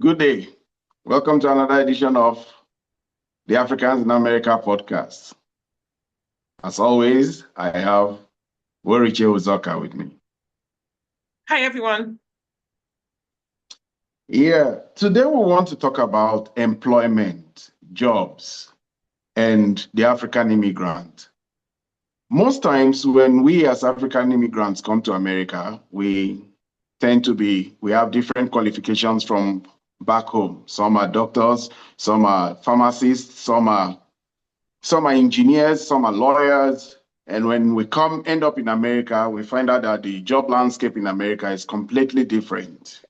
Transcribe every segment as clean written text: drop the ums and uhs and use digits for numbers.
Good day. Welcome to another edition of the Africans in America podcast. As always, I have Woriche Uzoka with me. Hi, everyone. Yeah, today we want to talk about employment, jobs, and the African immigrant. Most times when we as African immigrants come to America, we have different qualifications from back home. Some are doctors, some are pharmacists, some are engineers, some are lawyers. And when we end up in America, we find out that the job landscape in America is completely different.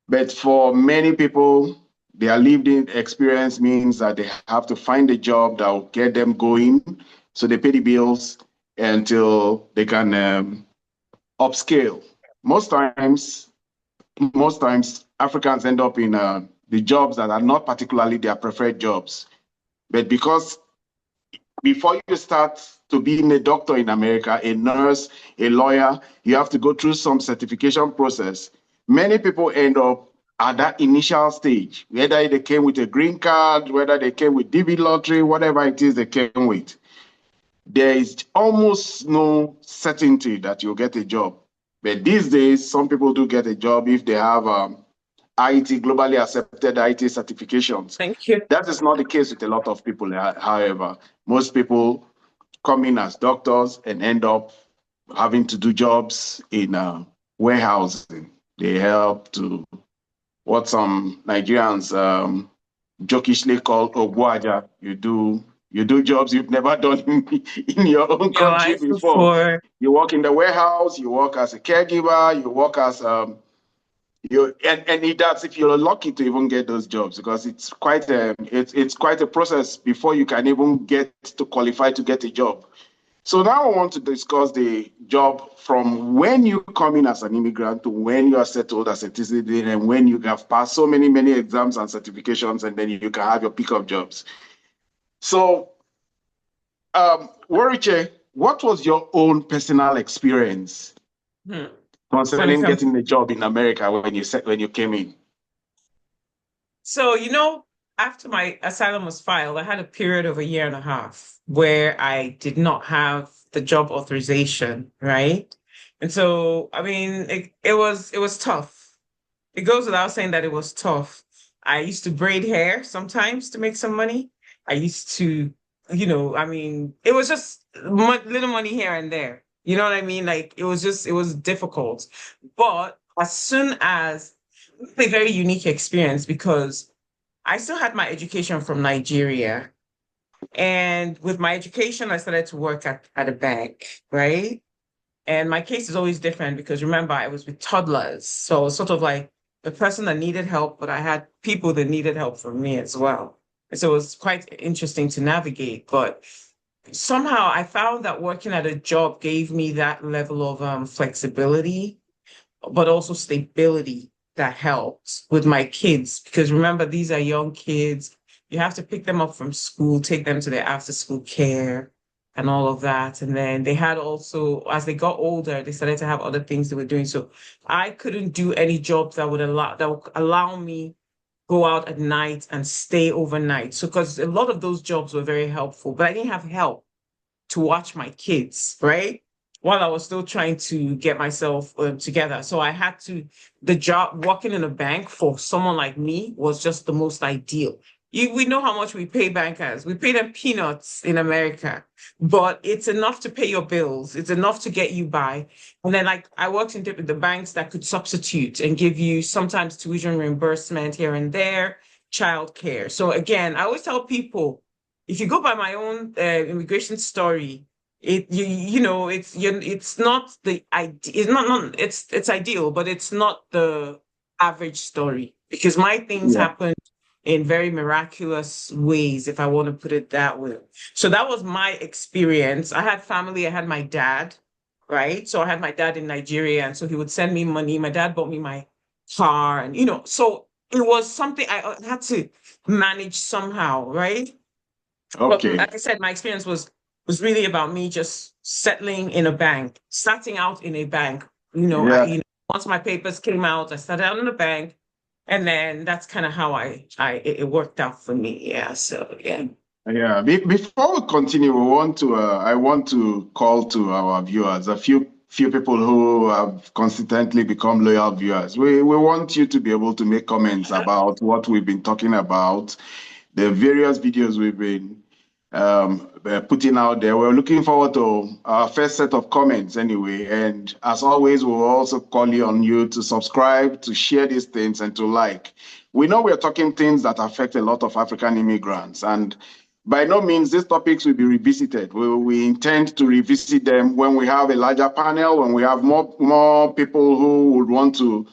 But for many people, their lived in experience means that they have to find a job that will get them going. So they pay the bills until they can upscale. Most times, most times Africans end up in the jobs that are not particularly their preferred jobs. But because before you start to being a doctor in America, a nurse, a lawyer, you have to go through some certification process. Many people end up at that initial stage, whether they came with a green card, whether they came with DB lottery, whatever it is they came with. There is almost no certainty that you'll get a job. But these days, some people do get a job if they have IT, globally accepted IT certifications. Thank you. That is not the case with a lot of people, however. Most people come in as doctors and end up having to do jobs in warehousing. They help to what some Nigerians jokishly call Ogwaja. You do jobs you've never done in your own Your country life before. before. You work in the warehouse, you work as a caregiver, you work as that's if you're lucky to even get those jobs because it's quite a process before you can even get to qualify to get a job. So now I want to discuss the job from when you come in as an immigrant to when you are settled as a citizen and when you have passed so many exams and certifications and then you can have your pick of jobs. So, Woriche, what was your own personal experience Hmm. When it concerning comes, getting a job in America when you came in? so after my asylum was filed, I had a period of a year and a half where I did not have the job authorization, right? And so, it was tough. It goes without saying that it was tough. I used to braid hair sometimes to make some money. I used to, it was just little money here and there. You know what I mean? Like it was difficult. But as soon as a very unique experience because I still had my education from Nigeria. And with my education, I started to work at a bank, right? And my case is always different because remember, I was with toddlers. So sort of like the person that needed help, but I had people that needed help from me as well. And so it was quite interesting to navigate. But somehow I found that working at a job gave me that level of flexibility, but also stability that helped with my kids. Because remember, these are young kids. You have to pick them up from school, take them to their after school care and all of that. And then they had also, as they got older, they started to have other things they were doing. So I couldn't do any jobs that would allow me go out at night and stay overnight. So because a lot of those jobs were very helpful, but I didn't have help to watch my kids, right? While I was still trying to get myself together. So the job working in a bank for someone like me was just the most ideal. We know how much we pay bankers. We pay them peanuts in America, but it's enough to pay your bills. It's enough to get you by. And then, like, I worked in the banks that could substitute and give you sometimes tuition reimbursement here and there, childcare. So again, I always tell people, if you go by my own immigration story, it's not the idea. It's ideal, but it's not the average story because my things Yeah. happen in very miraculous ways, if I want to put it that way. So that was my experience. I had family. I had my dad, right? So I had my dad in Nigeria, and so he would send me money. My dad bought me my car, and so it was something I had to manage somehow, right? But Okay. like I said, my experience was really about me just settling in a bank, starting out in a bank. Yeah. Once my papers came out, I started out in a bank. And then that's kind of how it worked out for me. Yeah. So yeah. Yeah, before we continue, I want to call to our viewers, a few people who have consistently become loyal viewers. We want you to be able to make comments about what we've been talking about, the various videos we've been putting out there. We're looking forward to our first set of comments anyway. And as always, we'll also call on you to subscribe, to share these things, and to like. We know we're talking things that affect a lot of African immigrants, and by no means these topics will be revisited. We intend to revisit them when we have a larger panel, when we have more people who would want to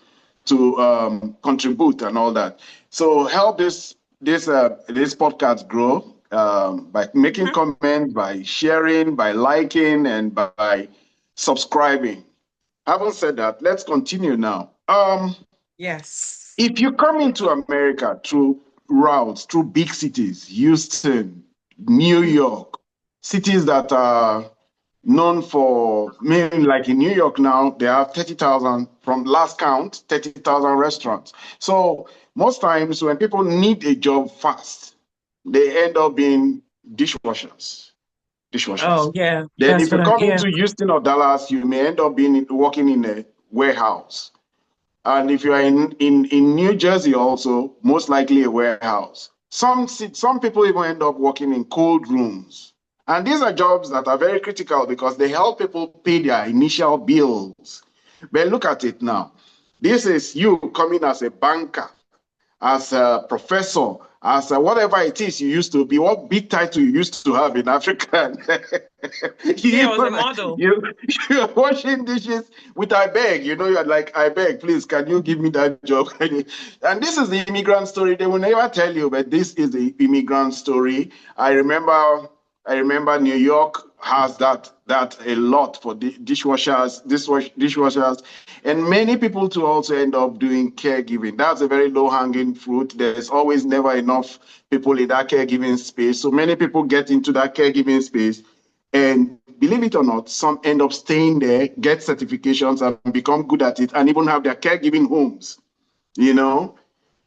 contribute and all that. So help this podcast grow by making Mhm. comments, by sharing, by liking, and by subscribing. Having said that, let's continue now. Yes. If you come into America through routes, through big cities, Houston, New York, cities that are known for, maybe like in New York now, they have 30,000, from last count, 30,000 restaurants. So most times when people need a job fast, they end up being dishwashers. Dishwashers. Oh yeah. Then That's if you what I come yeah. into Houston or Dallas, you may end up working in a warehouse. And if you are in New Jersey also, most likely a warehouse. Some people even end up working in cold rooms. And these are jobs that are very critical because they help people pay their initial bills. But look at it now. This is you coming as a banker, as a professor, as a whatever it is you used to be, what big title you used to have in Africa. Yeah, I was a you, model. you, you're washing dishes with I beg, you're like, I beg, please, can you give me that job? And this is the immigrant story. They will never tell you, but this is the immigrant story. I remember New York has that a lot for dishwashers, and many people to also end up doing caregiving. That's a very low hanging fruit. There's always never enough people in that caregiving space. So many people get into that caregiving space, and believe it or not, some end up staying there, get certifications, and become good at it, and even have their caregiving homes. You know,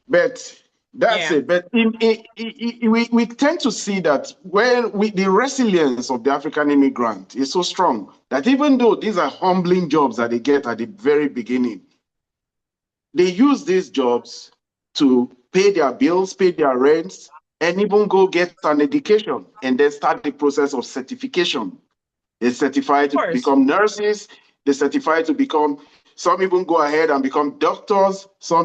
but that's Yeah, it. But we tend to see that the resilience of the African immigrant is so strong that even though these are humbling jobs that they get at the very beginning, they use these jobs to pay their bills, pay their rents, and even go get an education and then start the process of certification. They certify of to course. become nurses. They certify to become. Some even go ahead and become doctors. So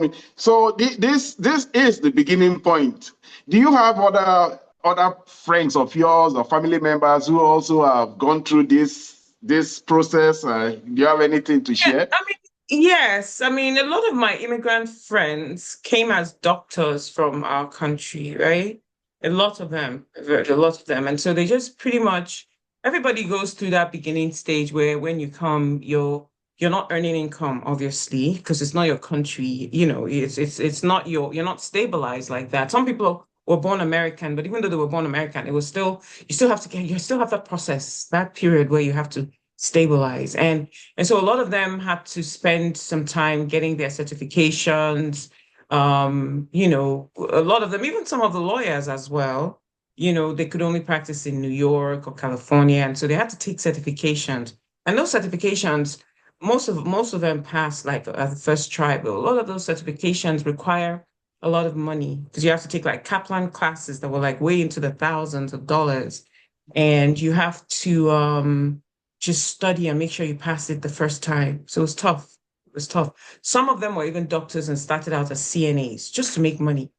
this is the beginning point. Do you have other friends of yours or family members who also have gone through this process? Do you have anything to Yeah, share? I mean, yes. I mean, a lot of my immigrant friends came as doctors from our country, right? A lot of them. And so they just pretty much everybody goes through that beginning stage where when you come, you're not earning income, obviously, because it's not your country. It's not you're not stabilized like that. Some people were born American, but even though they were born American, it was still you still have that process, that period where you have to stabilize. And so a lot of them had to spend some time getting their certifications. A lot of them, even some of the lawyers as well, they could only practice in New York or California. And so they had to take certifications. And those certifications, most of them pass like at the first try, but a lot of those certifications require a lot of money because you have to take like Kaplan classes that were like way into the thousands of dollars. And you have to just study and make sure you pass it the first time. So it was tough. It was tough. Some of them were even doctors and started out as CNAs just to make money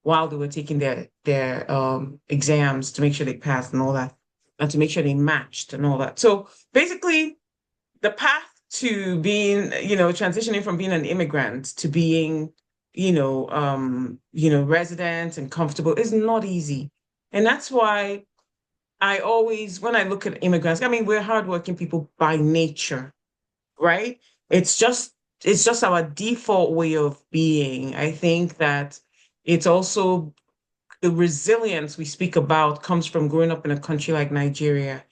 while they were taking their exams to make sure they passed and all that, and to make sure they matched and all that. So basically, the path to being, transitioning from being an immigrant to being, resident and comfortable is not easy. And that's why I always, when I look at immigrants, I mean, we're hardworking people by nature, right? It's just, it's just our default way of being. I think that it's also the resilience we speak about comes from growing up in a country like Nigeria.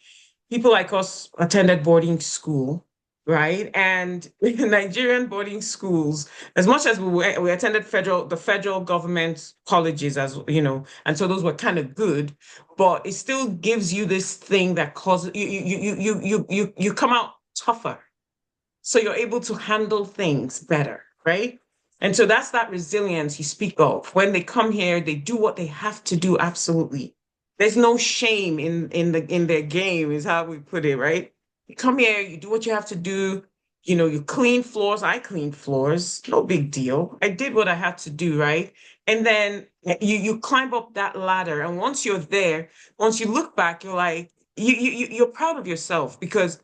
People like us attended boarding school, right? And in Nigerian boarding schools, as much as we attended the federal government colleges, as you know, and so those were kind of good, but it still gives you this thing that causes you come out tougher, so you're able to handle things better, right? And so that's that resilience you speak of. When they come here, they do what they have to do, absolutely. There's no shame in their game, is how we put it, right? You come here, you do what you have to do. You know, you clean floors. I clean floors, no big deal. I did what I had to do, right? And then you climb up that ladder, and once you're there, once you look back, you're like you're proud of yourself because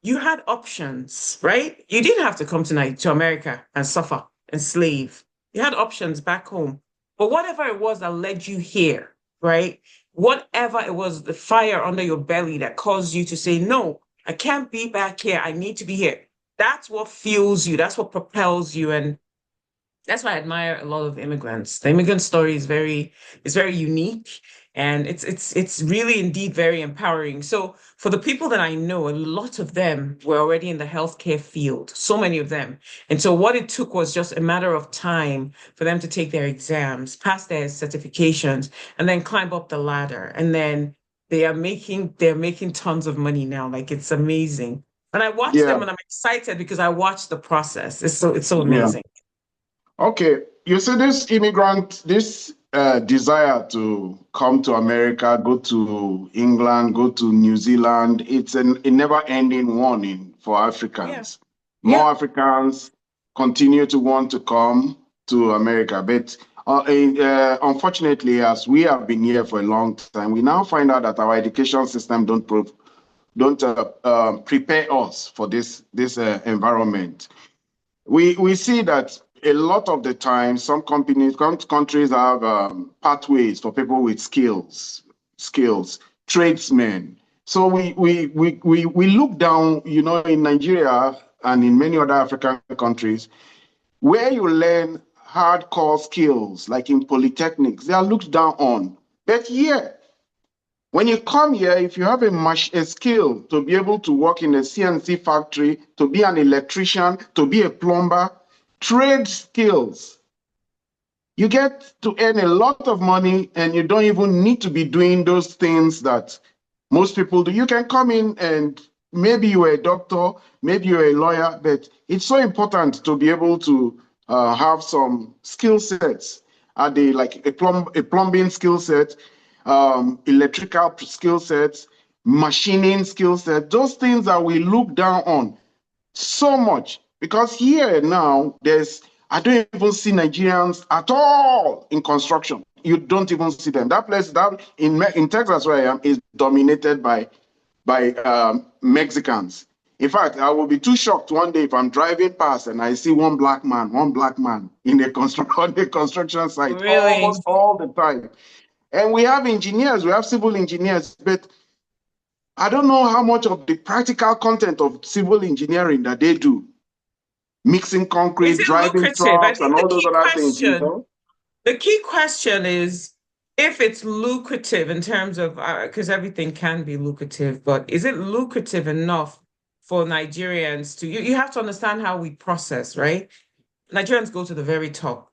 you had options, right? You didn't have to come tonight to America and suffer and slave. You had options back home. But whatever it was that led you here, right? Whatever it was, the fire under your belly that caused you to say, no, I can't be back here. I need to be here. That's what fuels you. That's what propels you. And that's why I admire a lot of immigrants. The immigrant story is very unique, and it's really indeed very empowering. So for the people that I know, a lot of them were already in the healthcare field, so many of them. And so what it took was just a matter of time for them to take their exams, pass their certifications, and then climb up the ladder. And then they're making tons of money now. Like it's amazing. And I watch Yeah, them and I'm excited because I watch the process. It's so yeah. amazing. Okay, you see this immigrant, this desire to come to America, go to England, go to New Zealand, it's a never-ending warning for Yeah. Africans. Yeah. More Africans continue to want to come to America, but unfortunately, as we have been here for a long time, we now find out that our education system don't prepare us for this environment. We see that a lot of the time, some countries have pathways for people with skills, tradesmen. So we look down, you know, in Nigeria and in many other African countries, where you learn hardcore skills, like in polytechnics, they are looked down on. But here, when you come here, if you have a skill to be able to work in a CNC factory, to be an electrician, to be a plumber, trade skills, you get to earn a lot of money and you don't even need to be doing those things that most people do. You can come in and maybe you're a doctor, maybe you're a lawyer, but it's so important to be able to have some skill sets. Are they like a plumbing skill set, electrical skill sets, machining skill set, those things that we look down on so much because here now I don't even see Nigerians at all in construction. You don't even see them. That place that in Texas where I am is dominated by Mexicans. In fact, I will be too shocked one day if I'm driving past and I see one black man in on the construction site Really? almost all the time. And we have engineers, we have civil engineers, but I don't know how much of the practical content of civil engineering that they do, mixing Is concrete, it driving lucrative? I trucks, think and all those other things, you know? the key question is if it's lucrative in terms of, because everything can be lucrative, but is it lucrative enough for Nigerians to, you have to understand how we process, right? Nigerians go to the very top.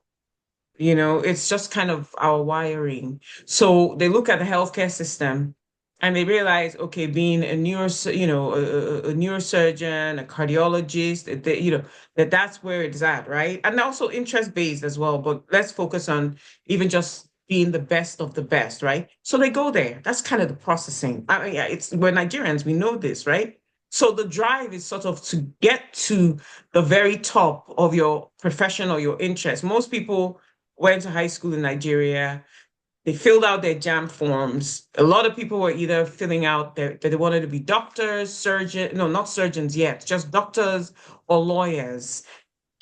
You know, it's just kind of our wiring. So they look at the healthcare system and they realize, okay, being a a neurosurgeon, a cardiologist, that's where it's at, right? And also interest-based as well, but let's focus on even just being the best of the best, right? So they go there. That's kind of the processing. I mean, yeah, we're Nigerians, we know this, right? So the drive is sort of to get to the very top of your profession or your interest. Most people went to high school in Nigeria. They filled out their jam forms. A lot of people were either filling out that they wanted to be doctors, surgeon, no, not surgeons yet, just doctors or lawyers,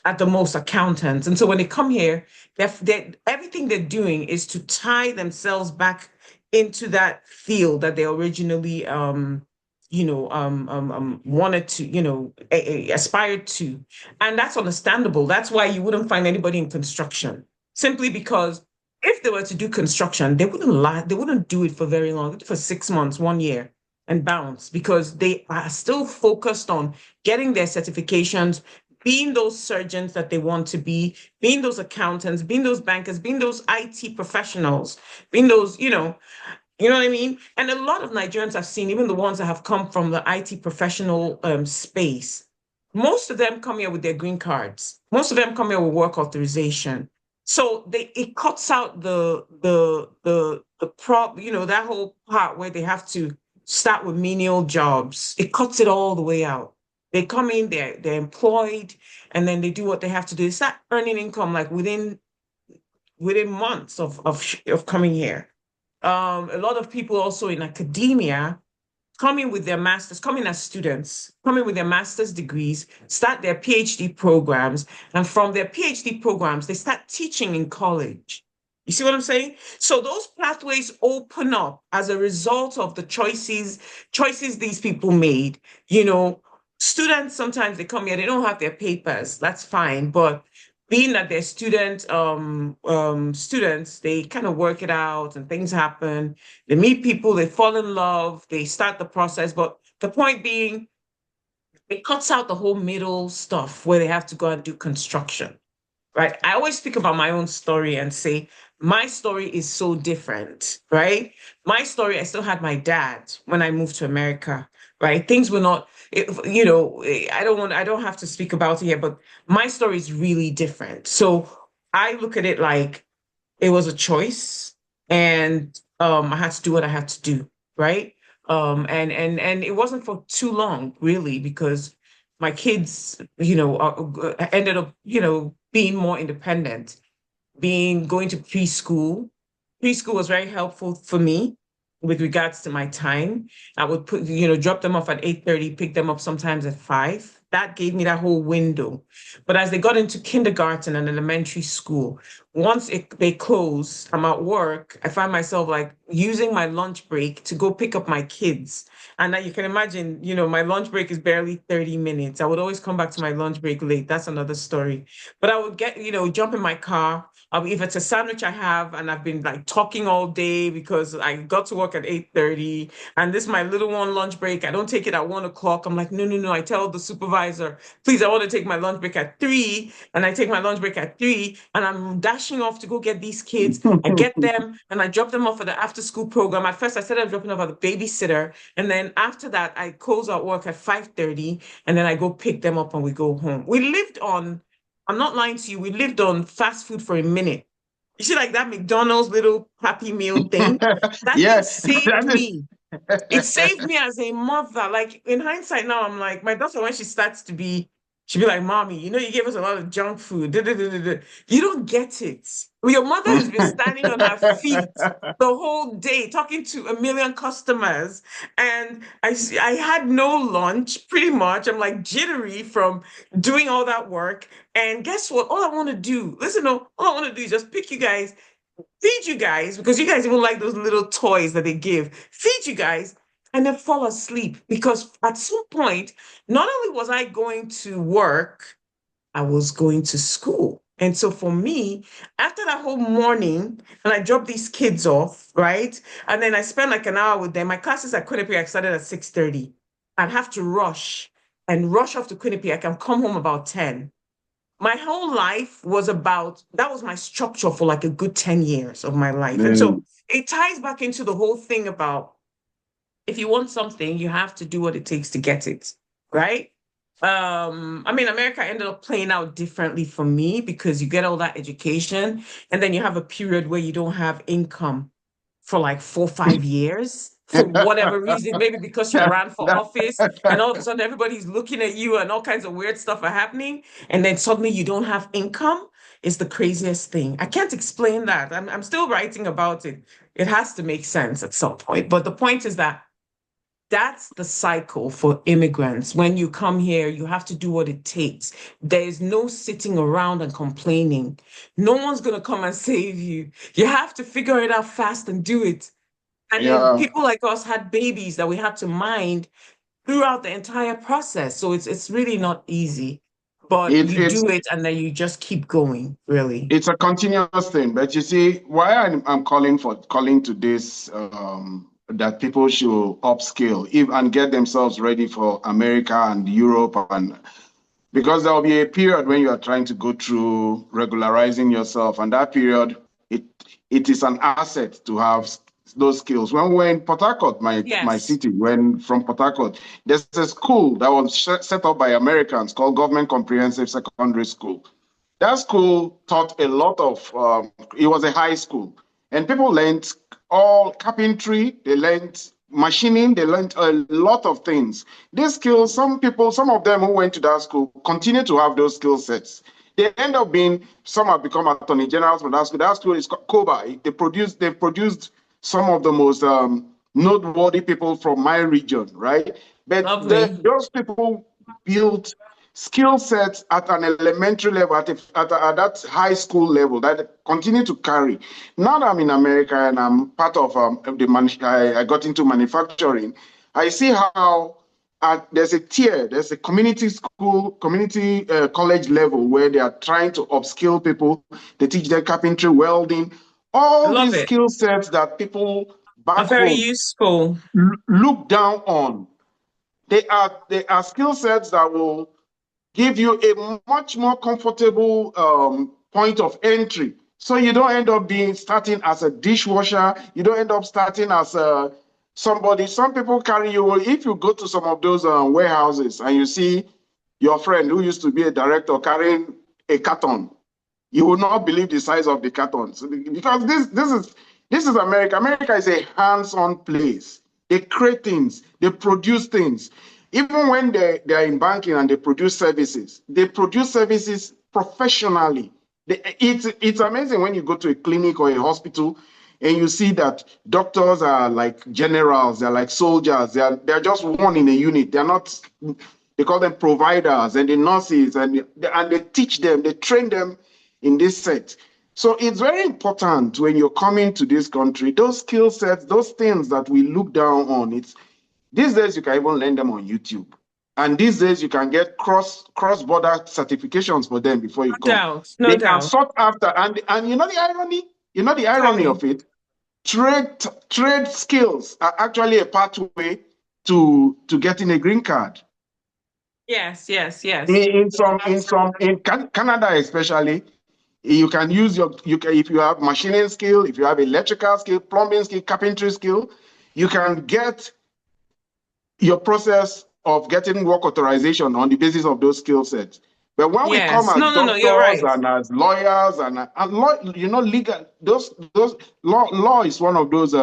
at the most accountants. And so when they come here, everything they're doing is to tie themselves back into that field that they originally wanted to, aspired to. And that's understandable. That's why you wouldn't find anybody in construction, simply because if they were to do construction, they wouldn't do it for very long, for 6 months, 1 year, and bounce because they are still focused on getting their certifications, being those surgeons that they want to be, being those accountants, being those bankers, being those IT professionals, being those, you know what I mean? And a lot of Nigerians I've seen, even the ones that have come from the IT professional space, most of them come here with their green cards. Most of them come here with work authorization. So it cuts out that whole part where they have to start with menial jobs. It cuts it all the way out. They come in, they're employed, and then they do what they have to do. They start earning income like within months of coming here. A lot of people also in academia coming with their masters, coming as students, coming with their master's degrees, start their PhD programs, and from their PhD programs, they start teaching in college. You see what I'm saying? So those pathways open up as a result of the choices these people made. Students sometimes they come here, they don't have their papers, that's fine, but being that they're students, they kind of work it out and things happen. They meet people, they fall in love, they start the process. But the point being, it cuts out the whole middle stuff where they have to go and do construction, right? I always speak about my own story and say, my story is so different, right? My story, I still had my dad when I moved to America, right? Things were not, I don't have to speak about it here, but my story is really different. So I look at it like it was a choice and I had to do what I had to do, right? And it wasn't for too long, really, because my kids, ended up, being more independent, going to preschool. Preschool was very helpful for me with regards to my time. I would drop them off at 8:30, pick them up sometimes at 5. That gave me that whole window. But as they got into kindergarten and elementary school, once they close, I'm at work, I find myself like using my lunch break to go pick up my kids. And now you can imagine, my lunch break is barely 30 minutes. I would always come back to my lunch break late. That's another story. But I would get, jump in my car. If it's a sandwich I have and I've been like talking all day because I got to work at 8:30 and this is my little one lunch break. I don't take it at 1 o'clock. I'm like, no, no, no. I tell the supervisor, please, I want to take my lunch break at 3. And I take my lunch break at 3 and I'm dashing off to go get these kids. I get them and I drop them off at the after school program. At first I said I'm dropping off at the babysitter. And then after that, I close out work at 5:30 and then I go pick them up and we go home. I'm not lying to you, we lived on fast food for a minute. You see, like that McDonald's little Happy Meal thing? That thing Yes, saved that is. me. It saved me as a mother. Like in hindsight now, I'm like, my daughter, when she'd be like, Mommy, you gave us a lot of junk food. Da, da, da, da, da. You don't get it. Your mother has been standing on her feet the whole day talking to a million customers. And I had no lunch, pretty much. I'm like jittery from doing all that work. And guess what? All I want to do, listen, no, all I want to do is just pick you guys, feed you guys, because you guys even like those little toys that they give, feed you guys, and then fall asleep. Because at some point, not only was I going to work, I was going to school. And so for me, after that whole morning, and I dropped these kids off, right? And then I spent like an hour with them. My classes at Quinnipiac started at 6:30. I'd have to rush off to Quinnipiac and come home about 10. My whole life that was my structure for like a good 10 years of my life. And so Mm. it ties back into the whole thing about if you want something, you have to do what it takes to get it, right? America ended up playing out differently for me because you get all that education and then you have a period where you don't have income for like 4, 5 years for whatever reason, maybe because you ran for office and all of a sudden everybody's looking at you and all kinds of weird stuff are happening. And then suddenly you don't have income. It's the craziest thing. I can't explain that. I'm still writing about it. It has to make sense at some point. But the point is that that's the cycle for immigrants. When you come here, you have to do what it takes. There is no sitting around and complaining. No one's going to come and save you. You have to figure it out fast and do it. And then Yeah, people like us had babies that we had to mind throughout the entire process. So it's really not easy, but it, you it's do it and then you just keep going, really. it's a continuous thing. But you see, why I'm calling to this that people should upskill and get themselves ready for America and Europe, and because there will be a period when you are trying to go through regularizing yourself, and that period, it it is an asset to have those skills. When we're in Port Harcourt, my Yes. city, when from Port Harcourt, there's a school that was set up by Americans called Government Comprehensive Secondary School. That school taught a lot of, it was a high school, and people learned all carpentry, they learned machining, they learned a lot of things. These skills, some people, some of them who went to that school continue to have those skill sets. They end up being, some have become attorney generals from that school. That school is called COBA. They produced some of the most noteworthy people from my region, right? But Lovely. those people built skill sets at an elementary level, at that high school level that continue to carry. Now that I'm in America and I'm part of I got into manufacturing, I see how there's a tier, there's a community school, community college level where they are trying to upskill people. They teach them carpentry, welding, I all love these it. skill sets that people Are back very home useful. look down on. They are skill sets that will give you a much more comfortable point of entry. So you don't end up starting as a dishwasher. You don't end up starting as somebody. Some people carry you. If you go to some of those warehouses and you see your friend who used to be a director carrying a carton, you will not believe the size of the cartons, because this is America. America is a hands-on place. They create things, they produce things. Even when they are in banking and they produce services professionally. It's amazing when you go to a clinic or a hospital and you see that doctors are like generals, they're like soldiers, they're just one in a unit. They're not, they call them providers, and the nurses, and they teach them, they train them in this set. So it's very important when you're coming to this country, those skill sets, those things that we look down on. It's these days you can even learn them on YouTube. And these days you can get cross-border certifications for them before you No come. doubt. No They can doubt. sort after, and Tell you know the irony me. of it. Trade skills are actually a pathway to getting a green card. Yes, yes, yes. In Canada especially, you can use if you have machining skill, if you have electrical skill, plumbing skill, carpentry skill, you can get your process of getting work authorization on the basis of those skill sets. But when we come Yes. as No, no, no, you're doctors right. and as lawyers and law, legal, those law is one of those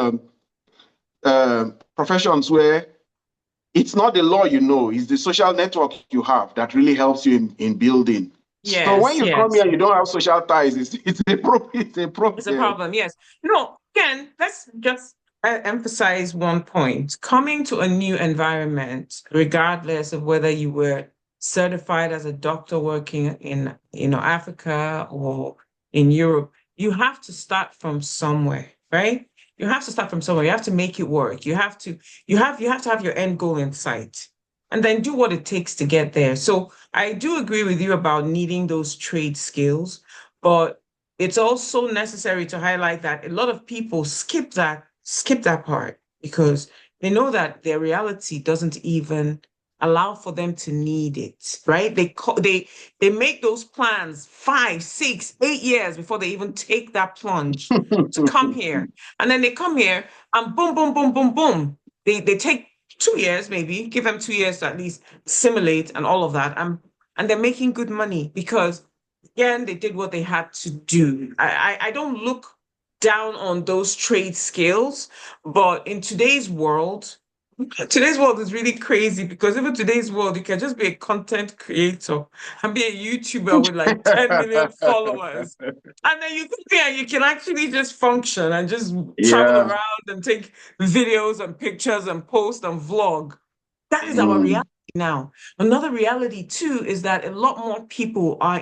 professions where it's not the law, it's the social network you have that really helps you in building. So when Yes, you come yes. here, you don't have social ties. It's a problem. It's a It's a problem. problem. Yes. No, again, let's just emphasize one point. Coming to a new environment, regardless of whether you were certified as a doctor working in, Africa or in Europe, you have to start from somewhere, right? You have to start from somewhere. You have to make it work. You have to have your end goal in sight and then do what it takes to get there. So I do agree with you about needing those trade skills, but it's also necessary to highlight that a lot of people skip that part because they know that their reality doesn't even allow for them to need it, right? They make those plans 5, 6, 8 years before they even take that plunge to come here. And then they come here and boom, boom, boom, boom, boom. They take 2 years, maybe, give them 2 years to at least simulate and all of that. And they're making good money because again, they did what they had to do. I don't look down on those trade skills, but in today's world is really crazy because even today's world, you can just be a content creator and be a YouTuber with like 10 million followers. And then you think yeah, you can actually just function and just travel Yeah. around and take videos and pictures and post and vlog. That is our Mm. reality now. Another reality too is that a lot more people are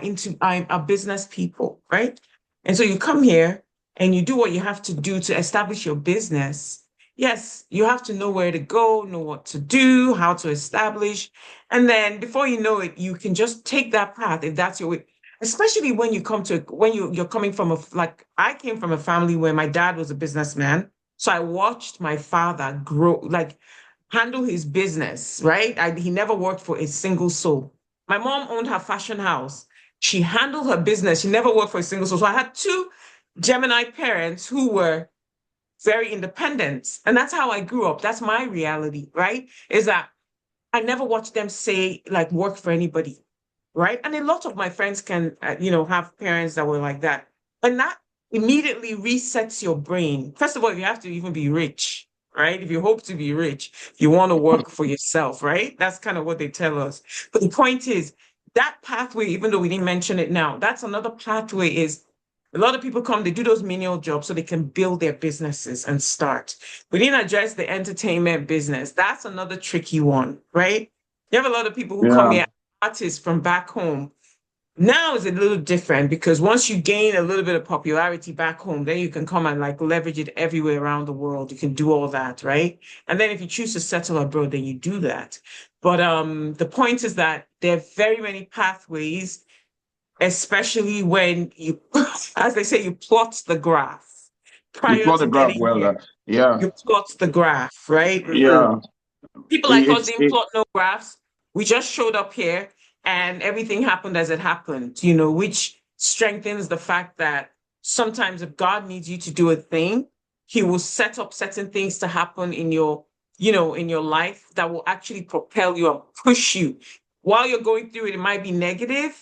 business people, right? And so you come here and you do what you have to do to establish your business. Yes, you have to know where to go, know what to do, how to establish. And then before you know it, you can just take that path if that's your way. Especially when you come to when you're coming from like I came from a family where my dad was a businessman. So I watched my father grow, like handle his business, right? He never worked for a single soul. My mom owned her fashion house. She handled her business. She never worked for a single soul. So I had two Gemini parents who were very independent. And that's how I grew up. That's my reality, right? Is that I never watched them say, like, work for anybody, right? And a lot of my friends can, have parents that were like that. And that immediately resets your brain. First of all, you have to even be rich, right? If you hope to be rich, you want to work for yourself, right? That's kind of what they tell us. But the point is, that pathway, even though we didn't mention it now, that's another pathway is a lot of people come, they do those menial jobs so they can build their businesses and start. We didn't address the entertainment business. That's another tricky one, right? You have a lot of people who come Yeah. here, artists from back home. Now is a little different because once you gain a little bit of popularity back home, then you can come and like leverage it everywhere around the world. You can do all that, right? And then if you choose to settle abroad, then you do that. But the point is that there are very many pathways, especially when you, as they say, you plot the graph You prior plot to the graph getting well. here. Yeah. You plot the graph, right? Yeah. People like us It's didn't it. plot no graphs. We just showed up here and everything happened as it happened, which strengthens the fact that sometimes if God needs you to do a thing, he will set up certain things to happen in your life that will actually propel you and push you. While you're going through it, it might be negative,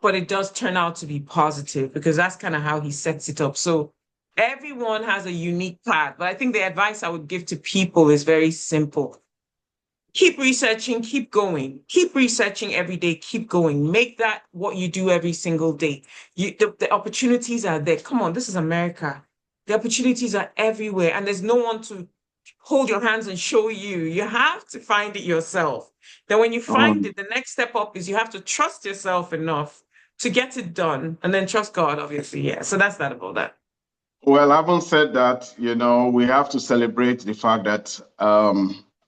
but it does turn out to be positive because that's kind of how he sets it up. So everyone has a unique path, but I think the advice I would give to people is very simple. Keep researching, keep researching every day, keep going. Make that what you do every single day. The opportunities are there. Come on, this is America. The opportunities are everywhere, and there's no one to hold your hands and show you. You have to find it yourself. Then, when you find um, it, the next step up is you have to trust yourself enough to get it done, and then trust God, obviously. Yeah. So that's that about that. well, having said that, we have to celebrate the fact that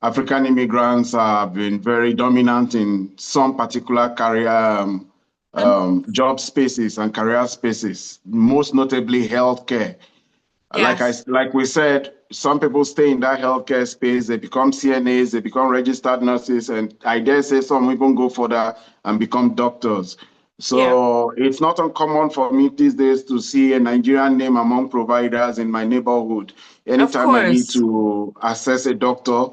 African immigrants have been very dominant in some particular career Mhm. job spaces and career spaces, most notably healthcare. Yes. Like we said, some people stay in that healthcare space, they become CNAs, they become registered nurses, and I dare say some even go further and become doctors. Yeah. So it's not uncommon for me these days to see a Nigerian name among providers in my neighborhood. Of Anytime I need course. to access a doctor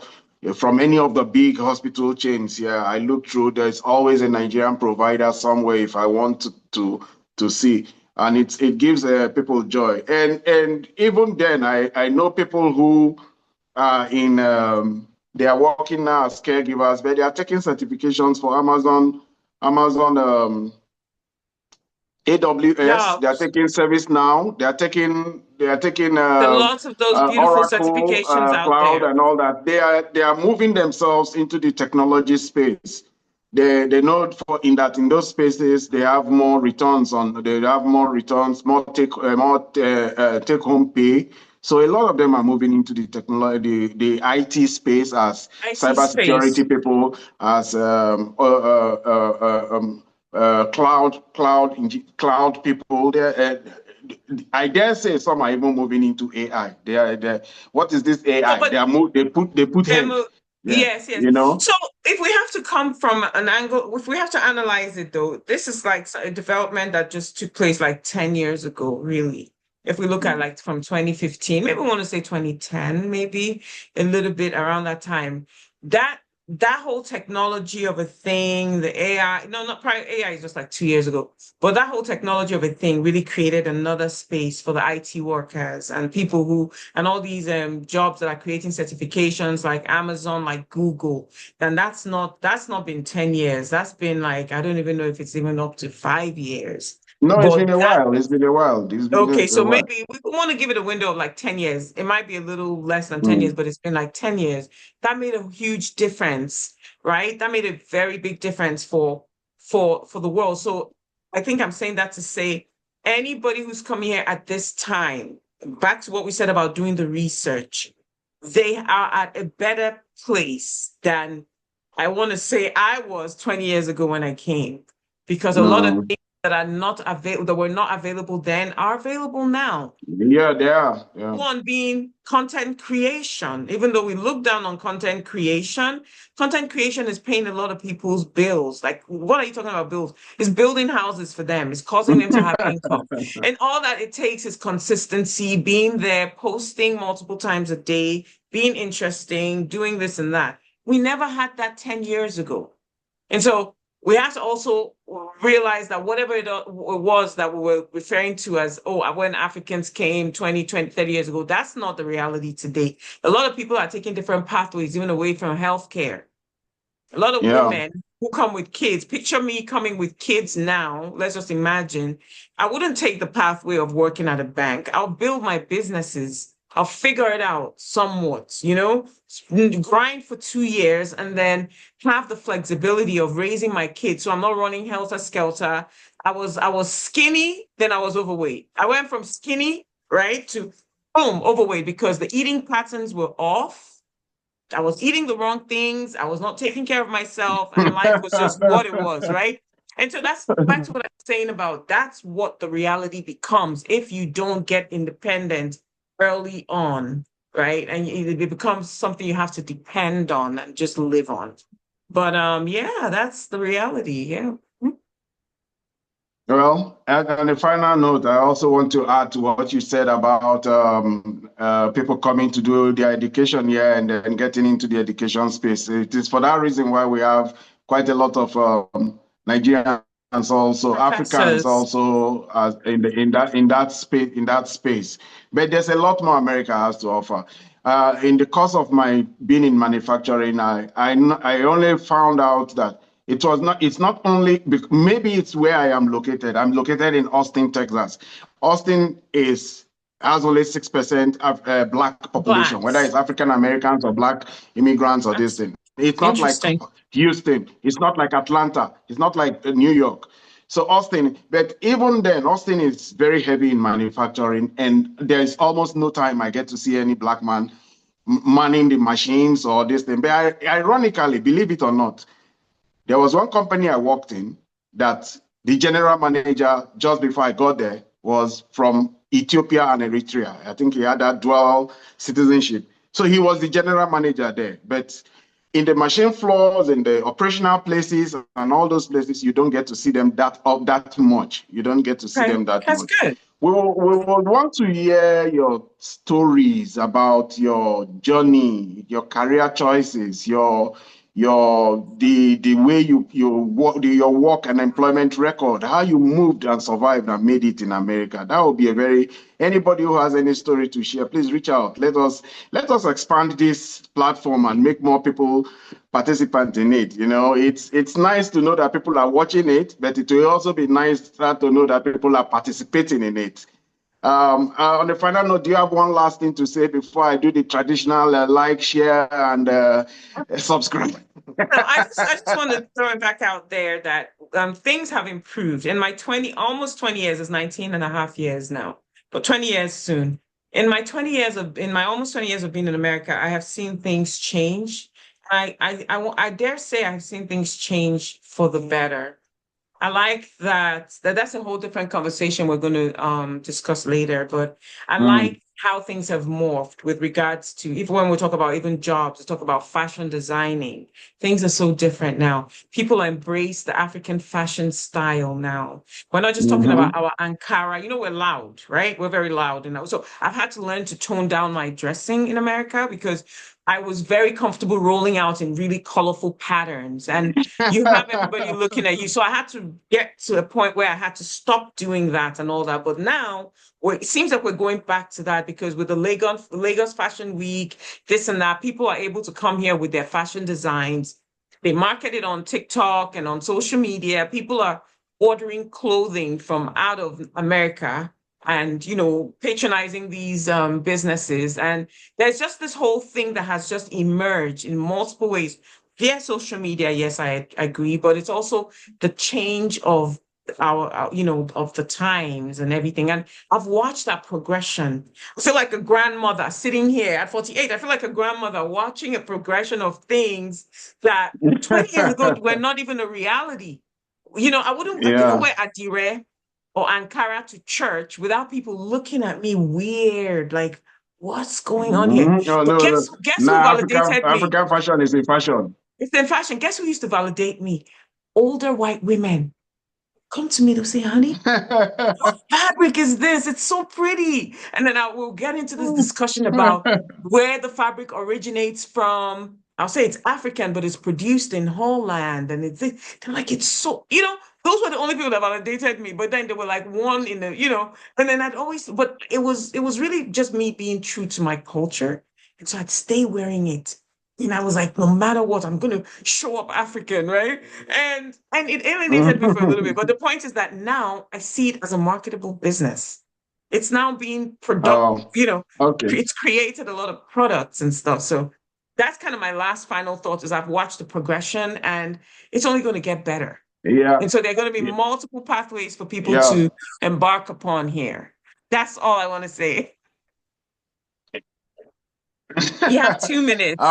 from any of the big hospital chains, yeah, I look through, there's always a Nigerian provider somewhere if I want to see, and it gives people joy. And even then, I know people who are in they are working now as caregivers, but they are taking certifications for Amazon AWS. They are Jobs. taking Service Now. They are taking There are lots of those beautiful Oracle certifications out Cloud there. and all that. They are moving themselves into the technology space. They know in those spaces they have more returns, more take home pay. So a lot of them are moving into the technology, the IT space as IT space. cybersecurity people, as cloud people. I dare say some are even moving into AI. What is this No, AI? but They put head. demo, Yeah, yes, yes. you know. So if we have to come from an angle, if we have to analyze it though, this is like a development that just took place like 10 years ago, really. If we look at like from 2015, maybe we want to say 2010, maybe a little bit around that time. That that whole technology of a thing, the AI, no, not probably AI is just like 2 years ago, but that whole technology of a thing really created another space for the IT workers and people who and all these jobs that are creating certifications like Amazon, like Google. And that's not been 10 years. That's been like, I don't even know if it's even up to 5 years. No, it's been But a that while. It's been a while. It's been okay, a so while. maybe we want to give it a window of like 10 years. It might be a little less than 10 years, Mm. but it's been like 10 years. That made a huge difference, right? That made a very big difference for the world. So I think I'm saying that to say anybody who's coming here at this time, back to what we said about doing the research, they are at a better place than I want to say I was 20 years ago when I came. Because a lot of No. that are not available, that were not available then, are available now. Yeah, they are. Yeah. One being content creation. Even though we look down on content creation is paying a lot of people's bills. Like, what are you talking about bills? It's building houses for them. It's causing them to have income. And all that it takes is consistency, being there, posting multiple times a day, being interesting, doing this and that. We never had that 10 years ago. And so we have to also realize that whatever it was that we were referring to as, oh, when Africans came 20, 20, 30 years ago, that's not the reality today. A lot of people are taking different pathways, even away from healthcare. A lot of Yeah. women who come with kids, picture me coming with kids now. Let's just imagine. I wouldn't take the pathway of working at a bank. I'll build my businesses. I'll figure it out somewhat, grind for 2 years and then have the flexibility of raising my kids. So I'm not running helter skelter. I was skinny, then I was overweight. I went from skinny, right, to boom, overweight because the eating patterns were off. I was eating the wrong things. I was not taking care of myself, and life was just what it was, right? And so that's back to what I'm saying about that's what the reality becomes if you don't get independent early on, right? And it becomes something you have to depend on and just live on. But yeah, that's the reality. Yeah. Well, and on a final note, I also want to add to what you said about people coming to do their education here and then getting into the education space. It is for that reason why we have quite a lot of Nigerians also, Africans Professors. also in that space. But there's a lot more America has to offer. In the course of my being in manufacturing, I only found out that it's not only, maybe it's where I am located. I'm located in Austin, Texas. Austin has only 6% of Black population, whether Blacks. it's African Americans or Black immigrants or this That's thing. It's not like interesting. Houston. It's not like Atlanta. It's not like New York. So Austin, but even then, Austin is very heavy in manufacturing, and there's almost no time I get to see any Black man manning the machines or this thing. But ironically, believe it or not, there was one company I worked in that the general manager, just before I got there, was from Ethiopia and Eritrea. I think he had that dual citizenship. So he was the general manager there. But in the machine floors, in the operational places, and all those places, you don't get to see them that much. You don't get to see Okay, them that that's much. good. We would want to hear your stories about your journey, your career choices, the way you work, your work and employment record, how you moved and survived and made it in America. That would be anybody who has any story to share, please reach out. Let us expand this platform and make more people participant in it. It's nice to know that people are watching it, but it will also be nice to know that people are participating in it. On the final note, do you have one last thing to say before I do the traditional like, share, and subscribe? No, I just want to throw it back out there that things have improved. In my almost 20 years, it's 19 and a half years now, but 20 years soon. In my almost 20 years of being in America, I have seen things change. I dare say I've seen things change for the better. I like that's a whole different conversation we're going to discuss later, but I Mm. like how things have morphed with regards to even when we talk about even jobs, we talk about fashion designing. Things are so different now. People embrace the African fashion style now. We're not just talking about Mhm. our Ankara. We're loud, right? We're very loud. And so I've had to learn to tone down my dressing in America because I was very comfortable rolling out in really colorful patterns. And you have everybody looking at you. So I had to get to a point where I had to stop doing that and all that. But now it seems like we're going back to that because with the Lagos Fashion Week, this and that, people are able to come here with their fashion designs. They market it on TikTok and on social media. People are ordering clothing from out of America and patronizing these businesses. And there's just this whole thing that has just emerged in multiple ways via social media. Yes, I agree, but it's also the change of of the times and everything. And I've watched that progression. I feel like a grandmother sitting here at 48. I feel like a grandmother watching a progression of things that 20 years ago were not even a reality. I couldn't Yeah. wear Adire or Ankara to church without people looking at me weird, like, what's going on here? Oh, But no, no. guess who Now African validated me? African fashion is a fashion. It's in fashion. Guess who used to validate me? Older white women come to me, they'll say, honey, what fabric is this? It's so pretty. And then I will get into this discussion about where the fabric originates from. I'll say it's African, but it's produced in Holland. And they're like, it's so, those were the only people that validated me. But then they were like one in and then but it was really just me being true to my culture. And so I'd stay wearing it. And I was like, no matter what, I'm gonna show up African, right? And it alienated me for a little bit. But the point is that now I see it as a marketable business. It's now being Oh, okay. it's created a lot of products and stuff. So that's kind of my last final thought is I've watched the progression and it's only going to get better. Yeah. And so there are going to be multiple pathways for people Yeah. to embark upon here. That's all I want to say. You have 2 minutes.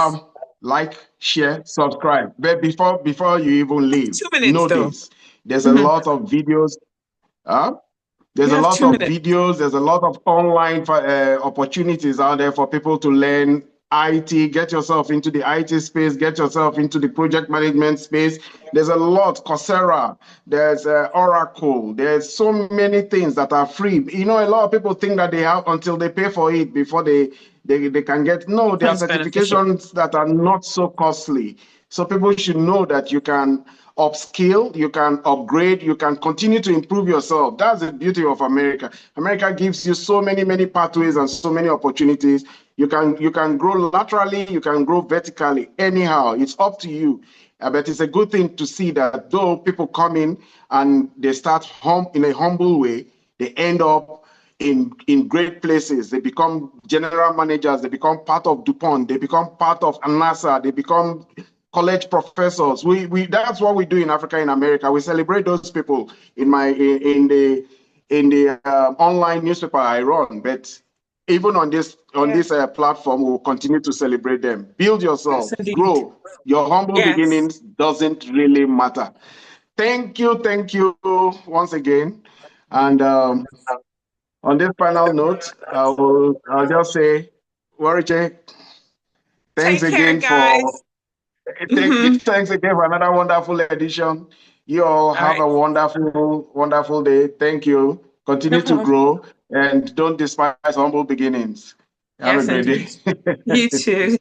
Like, share, subscribe. But before you even leave, 2 minutes know though. this. There's a Mhm. lot of videos. Uh, You there's a have lot two of minutes. videos. There's a lot of online opportunities out there for people to learn IT. Get yourself into the IT space. Get yourself into the project management space. There's a lot. Coursera. There's Oracle. There's so many things that are free. A lot of people think that they have until they pay for it before they can get. No, there are Becomes beneficial. certifications that are not so costly. So people should know that you can upskill, you can upgrade, you can continue to improve yourself. That's the beauty of America. America gives you so many pathways and so many opportunities. You can grow laterally, you can grow vertically. Anyhow, it's up to you. But it's a good thing to see that though people come in and they start in a humble way, they end up in great places. They become general managers, they become part of DuPont, they become part of NASA, they become college professors. We that's what we do in Africa, in America. We celebrate those people in the online newspaper I run. But even on this Yeah. platform, we'll continue to celebrate them. Build Yes, yourself, indeed. grow. Your humble Yes. beginnings doesn't really matter. Thank you once again. And on this final note, I'll just say, Wariche, thanks Take care, again for guys. Hmm. thanks again for another wonderful edition. You all All have right. a wonderful, wonderful day. Thank you. No Continue to problem. grow and don't despise humble beginnings. Have a Yes, great indeed. day. You too.